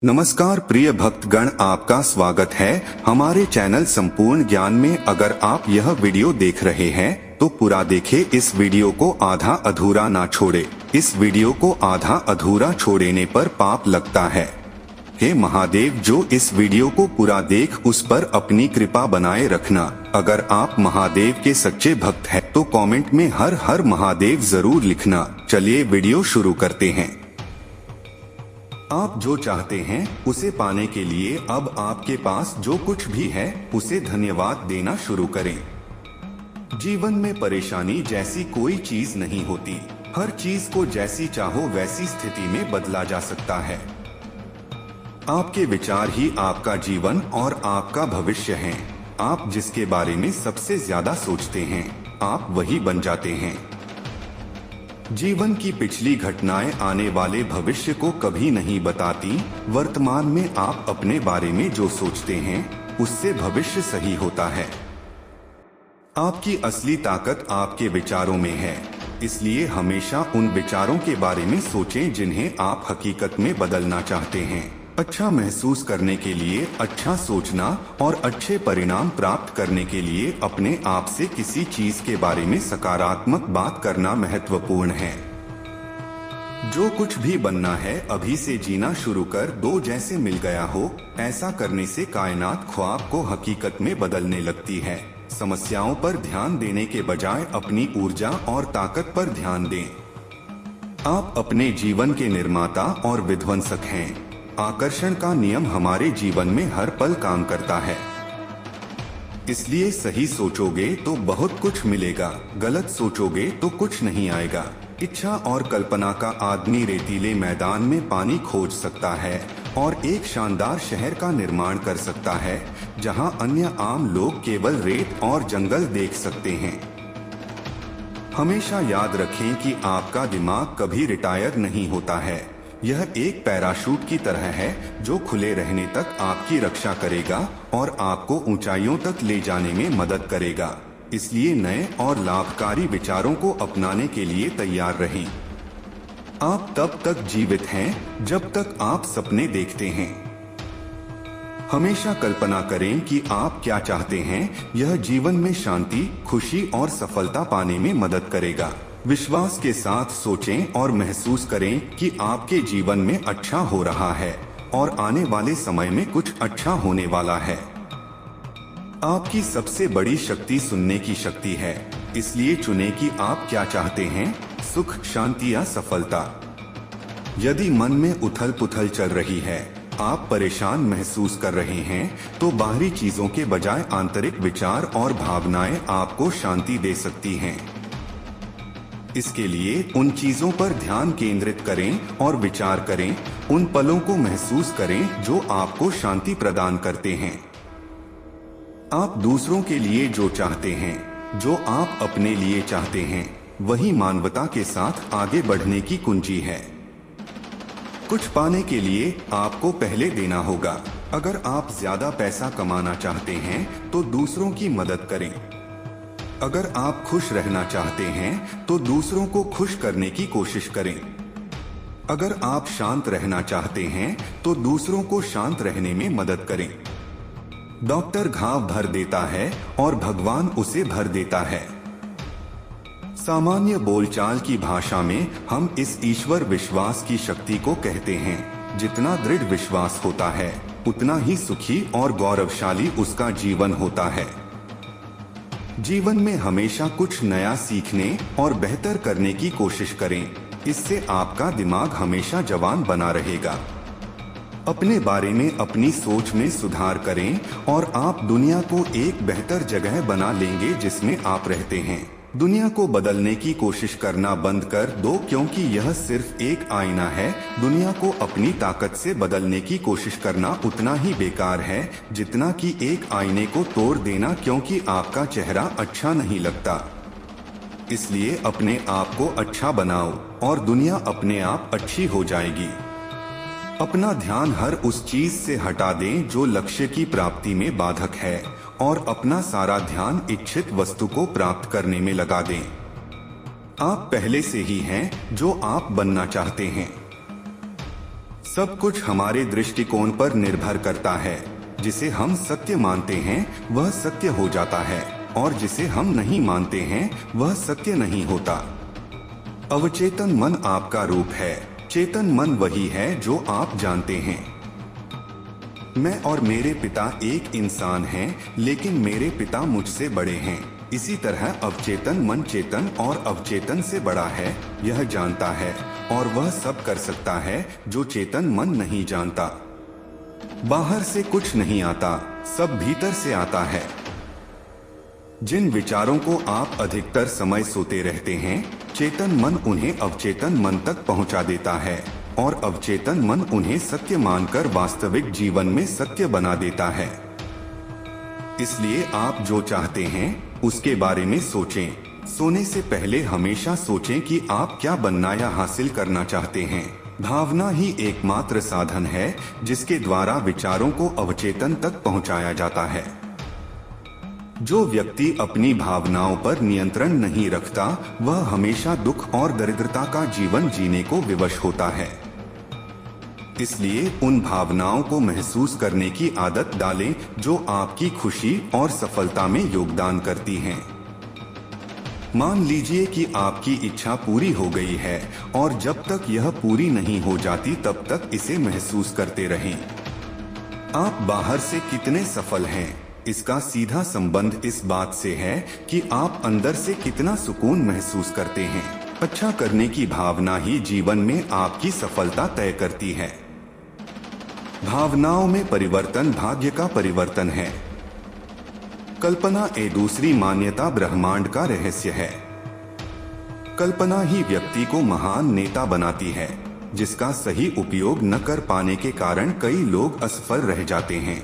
नमस्कार प्रिय भक्तगण, आपका स्वागत है हमारे चैनल संपूर्ण ज्ञान में। अगर आप यह वीडियो देख रहे हैं तो पूरा देखें, इस वीडियो को आधा अधूरा ना छोड़े। इस वीडियो को आधा अधूरा छोड़ने पर पाप लगता है। हे महादेव, जो इस वीडियो को पूरा देख उस पर अपनी कृपा बनाए रखना। अगर आप महादेव के सच्चे भक्त हैं तो कमेंट में हर हर महादेव जरूर लिखना। चलिए वीडियो शुरू करते हैं। आप जो चाहते हैं उसे पाने के लिए अब आपके पास जो कुछ भी है उसे धन्यवाद देना शुरू करें। जीवन में परेशानी जैसी कोई चीज नहीं होती। हर चीज को जैसी चाहो वैसी स्थिति में बदला जा सकता है। आपके विचार ही आपका जीवन और आपका भविष्य हैं। आप जिसके बारे में सबसे ज्यादा सोचते हैं आप वही बन जाते हैं। जीवन की पिछली घटनाएं आने वाले भविष्य को कभी नहीं बताती। वर्तमान में आप अपने बारे में जो सोचते हैं उससे भविष्य सही होता है। आपकी असली ताकत आपके विचारों में है, इसलिए हमेशा उन विचारों के बारे में सोचें जिन्हें आप हकीकत में बदलना चाहते हैं। अच्छा महसूस करने के लिए अच्छा सोचना और अच्छे परिणाम प्राप्त करने के लिए अपने आप से किसी चीज के बारे में सकारात्मक बात करना महत्वपूर्ण है। जो कुछ भी बनना है अभी से जीना शुरू कर दो, जैसे मिल गया हो। ऐसा करने से कायनात ख्वाब को हकीकत में बदलने लगती है। समस्याओं पर ध्यान देने के बजाय अपनी ऊर्जा और ताकत पर ध्यान दें। आप अपने जीवन के निर्माता और विध्वंसक हैं। आकर्षण का नियम हमारे जीवन में हर पल काम करता है, इसलिए सही सोचोगे तो बहुत कुछ मिलेगा, गलत सोचोगे तो कुछ नहीं आएगा। इच्छा और कल्पना का आदमी रेतीले मैदान में पानी खोज सकता है और एक शानदार शहर का निर्माण कर सकता है जहां अन्य आम लोग केवल रेत और जंगल देख सकते हैं। हमेशा याद रखें कि आपका दिमाग कभी रिटायर नहीं होता है। यह एक पैराशूट की तरह है जो खुले रहने तक आपकी रक्षा करेगा और आपको ऊंचाइयों तक ले जाने में मदद करेगा। इसलिए नए और लाभकारी विचारों को अपनाने के लिए तैयार रहें। आप तब तक जीवित हैं जब तक आप सपने देखते हैं। हमेशा कल्पना करें कि आप क्या चाहते हैं। यह जीवन में शांति, खुशी और सफलता पाने में मदद करेगा। विश्वास के साथ सोचें और महसूस करें कि आपके जीवन में अच्छा हो रहा है और आने वाले समय में कुछ अच्छा होने वाला है। आपकी सबसे बड़ी शक्ति सुनने की शक्ति है, इसलिए चुनें कि आप क्या चाहते हैं, सुख, शांति या सफलता। यदि मन में उथल पुथल चल रही है, आप परेशान महसूस कर रहे हैं, तो बाहरी चीजों के बजाय आंतरिक विचार और भावनाएं आपको शांति दे सकती हैं। इसके लिए उन चीजों पर ध्यान केंद्रित करें और विचार करें। उन पलों को महसूस करें जो आपको शांति प्रदान करते हैं। आप दूसरों के लिए जो चाहते हैं, जो आप अपने लिए चाहते हैं, वही मानवता के साथ आगे बढ़ने की कुंजी है। कुछ पाने के लिए आपको पहले देना होगा। अगर आप ज्यादा पैसा कमाना चाहते हैं तो दूसरों की मदद करें। अगर आप खुश रहना चाहते हैं तो दूसरों को खुश करने की कोशिश करें। अगर आप शांत रहना चाहते हैं तो दूसरों को शांत रहने में मदद करें। डॉक्टर घाव भर देता है और भगवान उसे भर देता है। सामान्य बोलचाल की भाषा में हम इस ईश्वर विश्वास की शक्ति को कहते हैं। जितना दृढ़ विश्वास होता है उतना ही सुखी और गौरवशाली उसका जीवन होता है। जीवन में हमेशा कुछ नया सीखने और बेहतर करने की कोशिश करें। इससे आपका दिमाग हमेशा जवान बना रहेगा। अपने बारे में अपनी सोच में सुधार करें और आप दुनिया को एक बेहतर जगह बना लेंगे जिसमें आप रहते हैं। दुनिया को बदलने की कोशिश करना बंद कर दो, क्योंकि यह सिर्फ एक आईना है। दुनिया को अपनी ताकत से बदलने की कोशिश करना उतना ही बेकार है जितना कि एक आईने को तोड़ देना, क्योंकि आपका चेहरा अच्छा नहीं लगता। इसलिए अपने आप को अच्छा बनाओ और दुनिया अपने आप अच्छी हो जाएगी। अपना ध्यान हर उस चीज से हटा दें जो लक्ष्य की प्राप्ति में बाधक है और अपना सारा ध्यान इच्छित वस्तु को प्राप्त करने में लगा दें। आप पहले से ही हैं जो आप बनना चाहते हैं। सब कुछ हमारे दृष्टिकोण पर निर्भर करता है। जिसे हम सत्य मानते हैं वह सत्य हो जाता है, और जिसे हम नहीं मानते हैं वह सत्य नहीं होता। अवचेतन मन आपका रूप है, चेतन मन वही है जो आप जानते हैं। मैं और मेरे पिता एक इंसान हैं, लेकिन मेरे पिता मुझसे बड़े हैं। इसी तरह अवचेतन मन चेतन और अवचेतन से बड़ा है, यह जानता है, और वह सब कर सकता है जो चेतन मन नहीं जानता। बाहर से कुछ नहीं आता, सब भीतर से आता है। जिन विचारों को आप अधिकतर समय सोते रहते हैं, चेतन मन उन्हें अवचेतन मन तक पहुंचा देता है, और अवचेतन मन उन्हें सत्य मानकर वास्तविक जीवन में सत्य बना देता है। इसलिए आप जो चाहते हैं उसके बारे में सोचें। सोने से पहले हमेशा सोचें कि आप क्या बनना या हासिल करना चाहते हैं। भावना ही एकमात्र साधन है जिसके द्वारा विचारों को अवचेतन तक पहुंचाया जाता है। जो व्यक्ति अपनी भावनाओं पर नियंत्रण नहीं रखता, वह हमेशा दुख और दरिद्रता का जीवन जीने को विवश होता है। इसलिए उन भावनाओं को महसूस करने की आदत डालें जो आपकी खुशी और सफलता में योगदान करती हैं। मान लीजिए कि आपकी इच्छा पूरी हो गई है, और जब तक यह पूरी नहीं हो जाती तब तक इसे महसूस करते रहें। आप बाहर से कितने सफल हैं, इसका सीधा संबंध इस बात से है कि आप अंदर से कितना सुकून महसूस करते हैं। अच्छा करने की भावना ही जीवन में आपकी सफलता तय करती है। भावनाओं में परिवर्तन भाग्य का परिवर्तन है। कल्पना एक दूसरी मान्यता ब्रह्मांड का रहस्य है। कल्पना ही व्यक्ति को महान नेता बनाती है, जिसका सही उपयोग न कर पाने के कारण कई लोग असफल रह जाते हैं।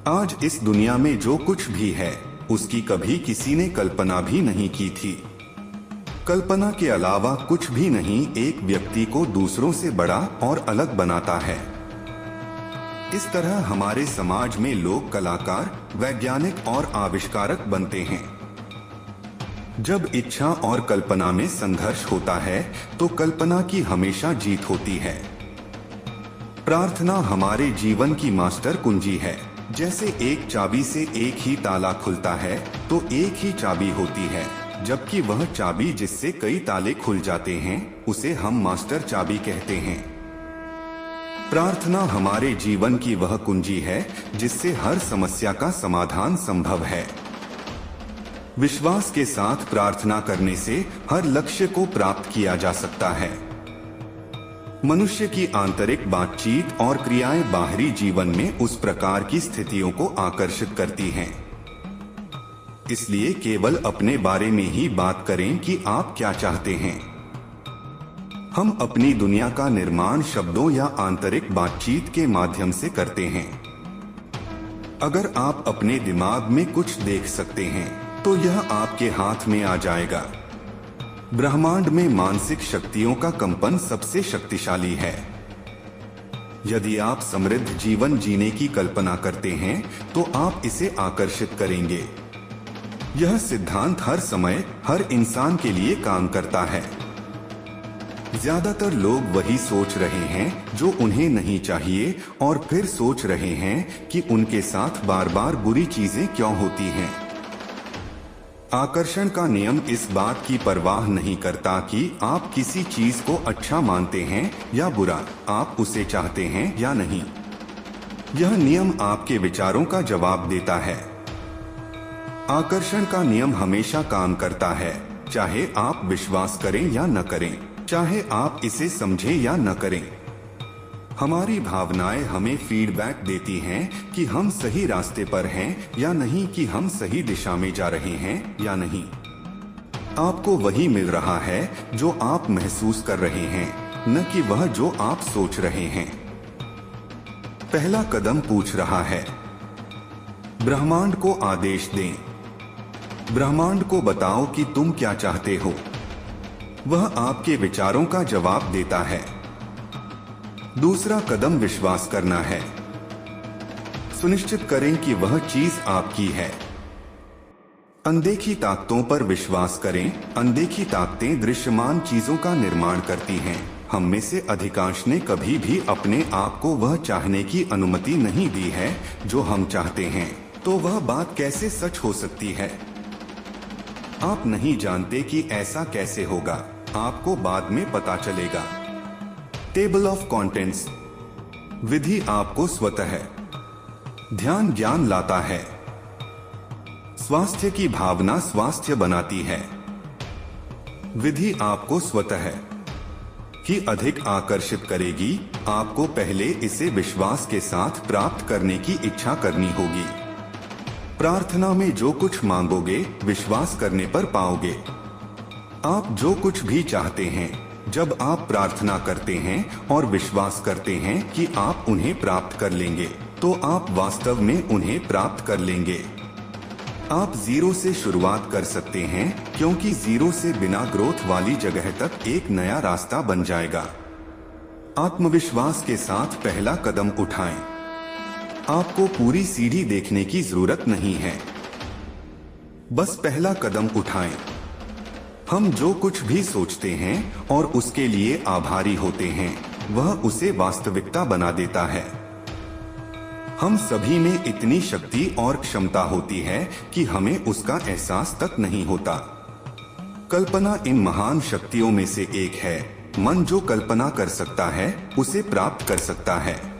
आज इस दुनिया में जो कुछ भी है, उसकी कभी किसी ने कल्पना भी नहीं की थी। कल्पना के अलावा कुछ भी नहीं एक व्यक्ति को दूसरों से बड़ा और अलग बनाता है। इस तरह हमारे समाज में लोग कलाकार, वैज्ञानिक और आविष्कारक बनते हैं। जब इच्छा और कल्पना में संघर्ष होता है तो कल्पना की हमेशा जीत होती है। प्रार्थना हमारे जीवन की मास्टर कुंजी है। जैसे एक चाबी से एक ही ताला खुलता है तो एक ही चाबी होती है, जबकि वह चाबी जिससे कई ताले खुल जाते हैं उसे हम मास्टर चाबी कहते हैं। प्रार्थना हमारे जीवन की वह कुंजी है जिससे हर समस्या का समाधान संभव है। विश्वास के साथ प्रार्थना करने से हर लक्ष्य को प्राप्त किया जा सकता है। मनुष्य की आंतरिक बातचीत और क्रियाएं बाहरी जीवन में उस प्रकार की स्थितियों को आकर्षित करती हैं। इसलिए केवल अपने बारे में ही बात करें कि आप क्या चाहते हैं। हम अपनी दुनिया का निर्माण शब्दों या आंतरिक बातचीत के माध्यम से करते हैं। अगर आप अपने दिमाग में कुछ देख सकते हैं तो यह आपके हाथ में आ जाएगा। ब्रह्मांड में मानसिक शक्तियों का कंपन सबसे शक्तिशाली है। यदि आप समृद्ध जीवन जीने की कल्पना करते हैं तो आप इसे आकर्षित करेंगे। यह सिद्धांत हर समय हर इंसान के लिए काम करता है। ज्यादातर लोग वही सोच रहे हैं जो उन्हें नहीं चाहिए, और फिर सोच रहे हैं कि उनके साथ बार बार बुरी चीजें क्यों होती हैं। आकर्षण का नियम इस बात की परवाह नहीं करता कि आप किसी चीज को अच्छा मानते हैं या बुरा, आप उसे चाहते हैं या नहीं। यह नियम आपके विचारों का जवाब देता है। आकर्षण का नियम हमेशा काम करता है, चाहे आप विश्वास करें या न करें, चाहे आप इसे समझें या न करें। हमारी भावनाएं हमें फीडबैक देती हैं कि हम सही रास्ते पर हैं या नहीं, कि हम सही दिशा में जा रहे हैं या नहीं। आपको वही मिल रहा है जो आप महसूस कर रहे हैं, न कि वह जो आप सोच रहे हैं। पहला कदम पूछ रहा है। ब्रह्मांड को आदेश दें। ब्रह्मांड को बताओ कि तुम क्या चाहते हो। वह आपके विचारों का जवाब देता है। दूसरा कदम विश्वास करना है। सुनिश्चित करें कि वह चीज आपकी है। अनदेखी ताकतों पर विश्वास करें। अनदेखी ताकतें दृश्यमान चीजों का निर्माण करती हैं, हम में से अधिकांश ने कभी भी अपने आप को वह चाहने की अनुमति नहीं दी है जो हम चाहते हैं, तो वह बात कैसे सच हो सकती है? आप नहीं जानते कि ऐसा कैसे होगा, आपको बाद में पता चलेगा। Table of contents. विधि आपको स्वतः ध्यान ज्ञान लाता है। स्वास्थ्य की भावना स्वास्थ्य बनाती है। विधि आपको स्वतः कि अधिक आकर्षित करेगी। आपको पहले इसे विश्वास के साथ प्राप्त करने की इच्छा करनी होगी। प्रार्थना में जो कुछ मांगोगे विश्वास करने पर पाओगे। आप जो कुछ भी चाहते हैं, जब आप प्रार्थना करते हैं और विश्वास करते हैं कि आप उन्हें प्राप्त कर लेंगे, तो आप वास्तव में उन्हें प्राप्त कर लेंगे। आप जीरो से शुरुआत कर सकते हैं, क्योंकि जीरो से बिना ग्रोथ वाली जगह तक एक नया रास्ता बन जाएगा। आत्मविश्वास के साथ पहला कदम उठाएं। आपको पूरी सीढ़ी देखने की जरूरत नहीं है, बस पहला कदम उठाएं। हम जो कुछ भी सोचते हैं और उसके लिए आभारी होते हैं, वह उसे वास्तविकता बना देता है। हम सभी में इतनी शक्ति और क्षमता होती है कि हमें उसका एहसास तक नहीं होता। कल्पना इन महान शक्तियों में से एक है। मन जो कल्पना कर सकता है, उसे प्राप्त कर सकता है।